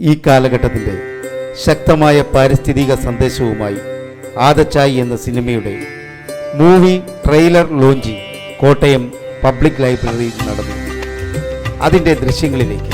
ഈ കാലഘട്ടത്തിൻ്റെ ശക്തമായ പാരിസ്ഥിതിക സന്ദേശവുമായി ആദച്ചായ് എന്ന സിനിമയുടെ movie trailer launching Kottayam public ലൈബ്രറിയിൽ നടന്നു. അതിൻ്റെ ദൃശ്യങ്ങളിലേക്ക്.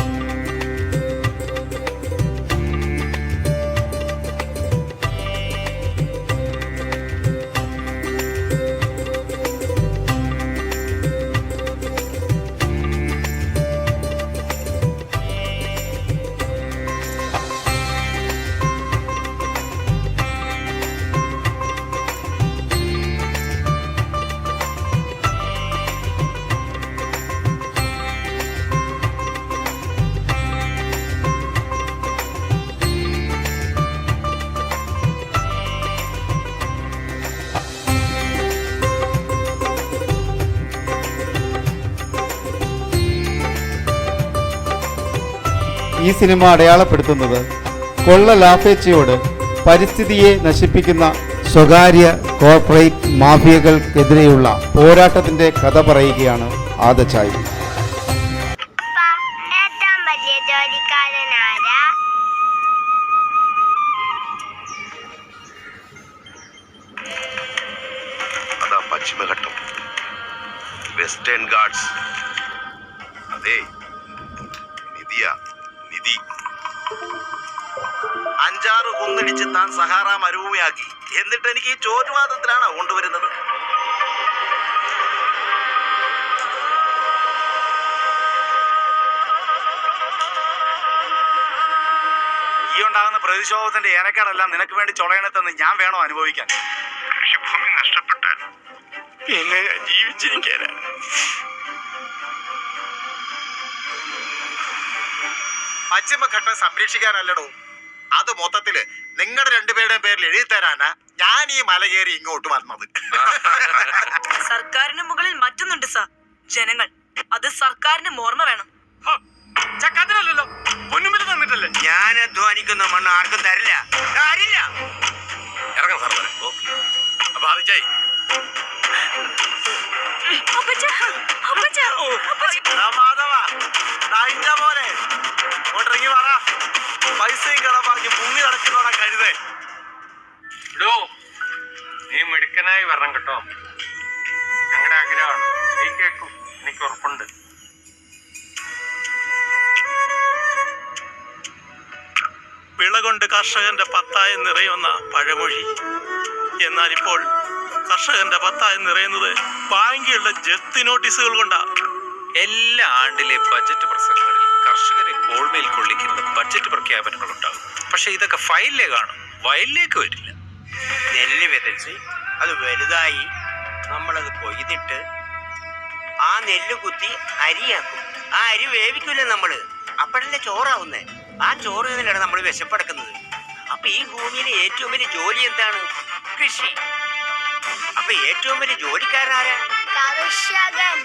ഈ സിനിമ അടയാളപ്പെടുത്തുന്നത് കൊള്ള ലാഭേച്ഛയോട് പരിസ്ഥിതിയെ നശിപ്പിക്കുന്ന സ്വകാര്യ കോർപ്പറേറ്റ് മാഫിയകൾക്കെതിരെയുള്ള പോരാട്ടത്തിന്റെ കഥ പറയുകയാണ് ആദച്ചായ്. പശ്ചിമഘട്ടം വെസ്റ്റേൺ ഗാർഡ്സ്. അതെ, നിധി 5-6 കുന്നിടിച്ച് താൻ സഹാറ മരുഭൂമിയാക്കി. എന്നിട്ട് എനിക്ക് ഈ ചോറ്റുവാദത്തിലാണ് കൊണ്ടുവരുന്നത്. ഈ ഉണ്ടാകുന്ന പ്രതിഷേധത്തിന്റെ ഏനക്കാടെല്ലാം നിനക്ക് വേണ്ടി ചൊളയണത്തെന്ന് ഞാൻ വേണോ അനുഭവിക്കാൻ? കൃഷിഭൂമി നഷ്ടപ്പെട്ട് എങ്ങനെ ജീവിച്ചിരിക്കാനാണ്? പശ്ചിമഘട്ടം സംരക്ഷിക്കാനല്ലടോ, അത് മൊത്തത്തില് നിങ്ങളുടെ രണ്ടുപേരുടെയും പേരിൽ എഴുതി തരാനാ ഞാൻ ഈ മല കയറി ഇങ്ങോട്ട് വന്നത്. സർക്കാരിന് മുകളിൽ മറ്റൊന്നുണ്ട് സാർ, ജനങ്ങൾ. അത് സർക്കാരിന് ഓർമ്മ വേണം. ചക്കാത്തിനല്ലോ, പൊന്നുമില്ല തന്നിട്ടല്ലേ. ഞാൻ അധ്വാനിക്കുന്ന മണ്ണ് ആർക്കും തരില്ല. ഇറങ്ങാം സാർ. അപ്പൊ ആദിച്ചായി പോലെ ഇറങ്ങി പറ. പൈസയും കടപ്പാക്കി മുങ്ങി നടക്കുന്നോടാ കഴുതേ. ഇടോ, നീ മിടുക്കനായി വരണം കേട്ടോ. ഞങ്ങളുടെ ആഗ്രഹമാണ്. നീ കേൾക്കും, എനിക്ക് ഉറപ്പുണ്ട്. വിള കൊണ്ട് കർഷകന്റെ പത്തായ നിറയുന്ന പഴമൊഴി. എന്നാൽ ഇപ്പോൾ കർഷകന്റെ പത്തായ നിറയുന്നത് ബാങ്കിലുള്ള ജപ്തി നോട്ടീസുകൾ കൊണ്ടാ. എല്ലാ ആണ്ടിലെ ബജറ്റ് പ്രസംഗങ്ങളിൽ കർഷകരെ കോൾമേൽ കൊള്ളിക്കുന്ന ബജറ്റ് പ്രഖ്യാപനങ്ങൾ ഉണ്ടാകും. പക്ഷെ ഇതൊക്കെ ഫയലിലേ കാണും, വയലിലേക്ക് വരില്ല. നെല്ല് വിതച്ച് അത് വലുതായി നമ്മളത് കൊയ്തിട്ട് ആ നെല്ല് കുത്തി അരിയാക്കും. ആ അരി വേവിക്കൂലേ നമ്മള്, അപ്പോഴല്ലേ ചോറാവുന്നേ. ആ ചോറ് തന്നെയാണ് നമ്മൾ വിശപ്പടക്കുന്നത്. അപ്പൊ ഈ ഭൂമിയിലെ ഏറ്റവും വലിയ ജോലി എന്താണ്? കൃഷി. അപ്പൊ ഏറ്റവും വലിയ ജോലിക്കാരനാരാ? കർഷകൻ.